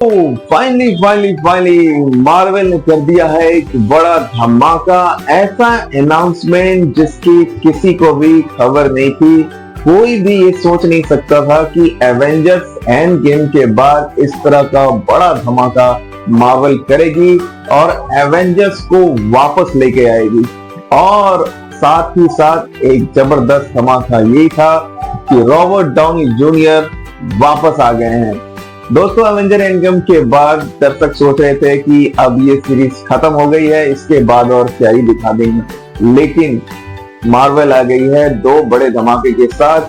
Finally Marvel ने कर दिया है एक बड़ा धमाका। ऐसा अनाउंसमेंट जिसकी किसी को भी खबर नहीं थी। कोई भी ये सोच नहीं सकता था कि एवेंजर्स एंड गेम के बाद इस तरह का बड़ा धमाका मार्वल करेगी और एवेंजर्स को वापस लेके आएगी। और साथ ही साथ एक जबरदस्त धमाका यही था कि रॉबर्ट डाउनी जूनियर वापस आ गए हैं। दोस्तों, एवेंजर एंड गेम के बाद दर्शक सोच रहे थे कि अब ये सीरीज खत्म हो गई है, इसके बाद और क्या ही दिखा देंगे, लेकिन मार्वल आ गई है दो बड़े धमाके के साथ,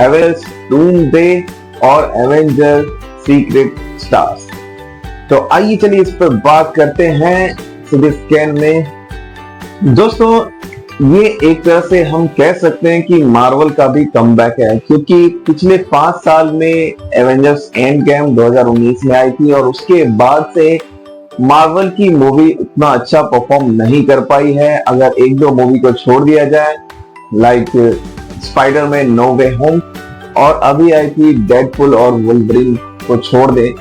एवेंजर्स डूम्सडे और एवेंजर सीक्रेट स्टार्स। तो आइए चलिए इस पर बात करते हैं सीरीज स्कैन में। दोस्तों, ये एक तरह से हम कह सकते हैं कि मार्वल का भी कमबैक है, क्योंकि पिछले 5 साल में एवेंजर्स एंड गेम 2019 में आई थी और उसके बाद से मार्वल की मूवी उतना अच्छा परफॉर्म नहीं कर पाई है। अगर एक दो मूवी को छोड़ दिया जाए, लाइक स्पाइडरमैन नो वे होम और अभी आई थी डेडपुल और वुल्वरीन को छोड़ दे,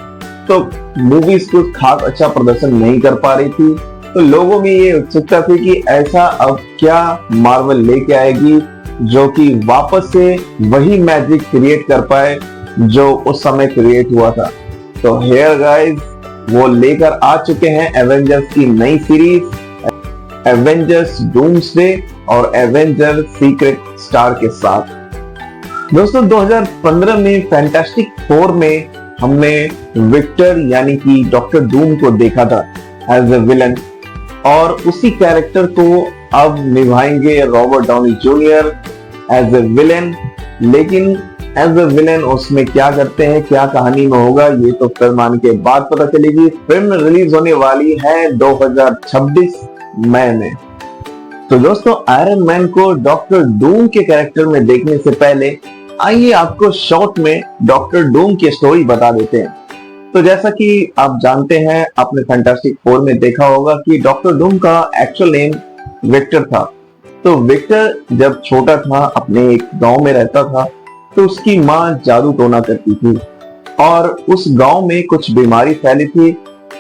तो मूवीज कुछ खास अच्छा प्रदर्शन नहीं कर पा रही थी। तो लोगों में ये उत्सुकता थी कि ऐसा अब क्या मार्वल लेके आएगी जो कि वापस से वही मैजिक क्रिएट कर पाए जो उस समय क्रिएट हुआ था। तो हियर गाइस, वो लेकर आ चुके हैं एवेंजर्स की नई सीरीज, एवेंजर्स डूम्सडे और एवेंजर सीक्रेट स्टार के साथ। दोस्तों, 2015 में फैंटास्टिक फोर में हमने विक्टर यानी कि डॉक्टर डूम को देखा था एज ए विलन, और उसी कैरेक्टर को अब निभाएंगे Robert Downey Junior as a villain. लेकिन एज ए विलेन उसमें क्या करते हैं, क्या कहानी में होगा, ये तो फिल्म आने के बाद पता चलेगी। फिल्म रिलीज होने वाली है 2026 मई में। तो दोस्तों, आयरन मैन को डॉक्टर डूम के कैरेक्टर में देखने से पहले आइए आपको शॉर्ट में डॉक्टर डूम की स्टोरी बता देते हैं। तो जैसा कि आप जानते हैं, आपने फैंटास्टिक फोर में देखा होगा कि डॉक्टर डूम का एक्चुअल नेम विक्टर था। तो विक्टर जब छोटा था, अपने एक गांव में रहता था, तो उसकी माँ जादू टोना करती थी और उस गांव में कुछ बीमारी फैली थी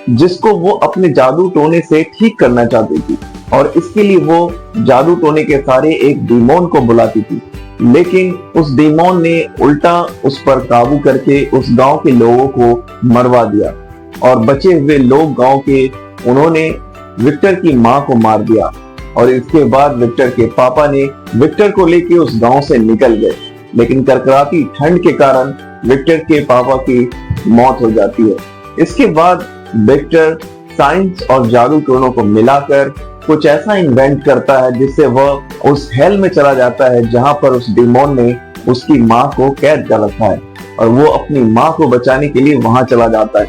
जिसको वो अपने जादू टोने से ठीक करना चाहती थी, और इसके लिए वो जादू टोने के सारे एक डीमोन को बुलाती थी। लेकिन उस डीमोन ने उल्टा उस पर काबू करके उस गांव के लोगों को मरवा दिया और बचे हुए लोग गांव के, उन्होंने विक्टर की मां को मार दिया। और इसके बाद विक्टर के पापा ने विक्टर को लेके उस गांव से निकल गए, लेकिन करकराती ठंड के कारण विक्टर के पापा की मौत हो जाती है। इसके बाद विक्टर साइंस और जादू टोनों को मिलाकर कुछ ऐसा इन्वेंट करता है जिससे वह उस हेल में चला जाता है जहां पर उस डीमोन ने उसकी मां को कैद कर रखा है, और वो अपनी मां को बचाने के लिए वहां चला जाता है।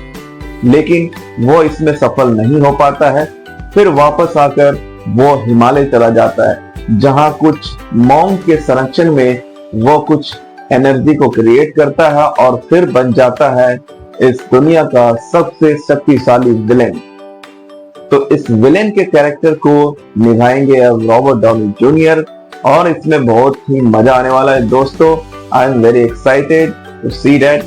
लेकिन वो इसमें सफल नहीं हो पाता है। फिर वापस आकर वो हिमालय चला जाता है, जहां कुछ मॉन्क के संरक्षण में वो कुछ एनर्जी को क्रिएट करता है और फिर बन जाता है इस दुनिया का सबसे शक्तिशाली विलेन। तो इस विलेन के कैरेक्टर को निभाएंगे अब रॉबर्ट डाउनी जूनियर, और इसमें बहुत ही मजा आने वाला है। दोस्तों, I am very excited to see that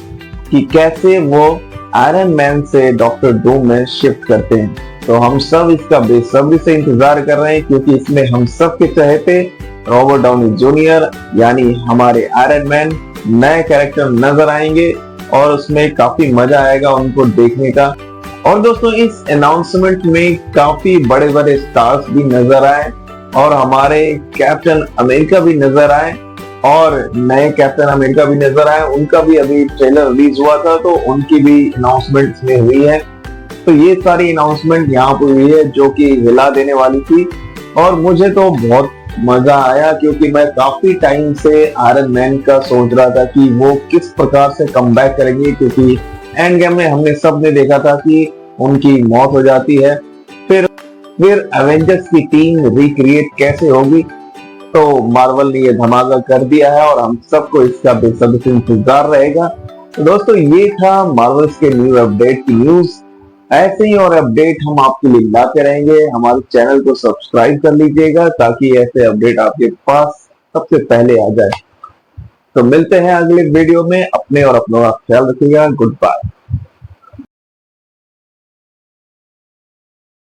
कि कैसे वो आयरन मैन से डॉक्टर डूम में शिफ्ट करते हैं। तो हम सब इसका बेसब्री से इंतजार कर रहे हैं, क्योंकि इसमें हम सब के चहेते रॉबर्ट डाउनी जूनियर यानी हमारे आयरन मैन नए कैरेक्टर नजर आएंगे और उसमें काफी मजा आएगा उनको देखने का। और दोस्तों, इस अनाउंसमेंट में काफी बड़े बड़े स्टार्स भी नजर आए और हमारे कैप्टन अमेरिका भी नजर आए और नए कैप्टन अमेरिका भी नजर आए। उनका भी अभी ट्रेलर रिलीज हुआ था, तो उनकी भी अनाउंसमेंट में हुई है। तो ये सारी अनाउंसमेंट यहाँ पर हुई है जो कि हिला देने वाली थी, और मुझे तो बहुत मजा आया, क्योंकि मैं काफी टाइम से आयरन मैन का सोच रहा था कि वो किस प्रकार से कमबैक करेंगे, क्योंकि एंड गेम में हमने सबने देखा था कि उनकी मौत हो जाती है। फिर एवेंजर्स की टीम रिक्रिएट कैसे होगी। तो मार्वल ने ये धमाका कर दिया है और हम सबको इसका बेसब्री से इंतजार रहेगा। तो दोस्तों, ये था मार्वल्स के न्यू अपडेट की न्यूज। ऐसे ही और अपडेट हम आपके लिए लाते रहेंगे। हमारे चैनल को सब्सक्राइब कर लीजिएगा ताकि ऐसे अपडेट आपके पास सबसे पहले आ जाए। तो मिलते हैं अगले वीडियो में। अपने और अपनों का ख्याल रखिएगा। Good bye.